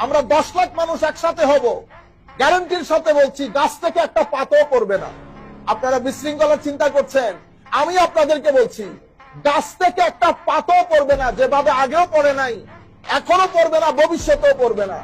আমরা 10 লাখ মানুষ একসাথে হব, গ্যারান্টির সাথে বলছি গাছ থেকে একটা পাতাও পড়বে না। আপনারা বিশৃঙ্খলার চিন্তা করছেন, আমি আপনাদেরকে বলছি গাছ থেকে একটা পাতাও পড়বে না, যেভাবে আগেও পড়ে নাই, এখনো পড়বে না, ভবিষ্যতেও পড়বে না।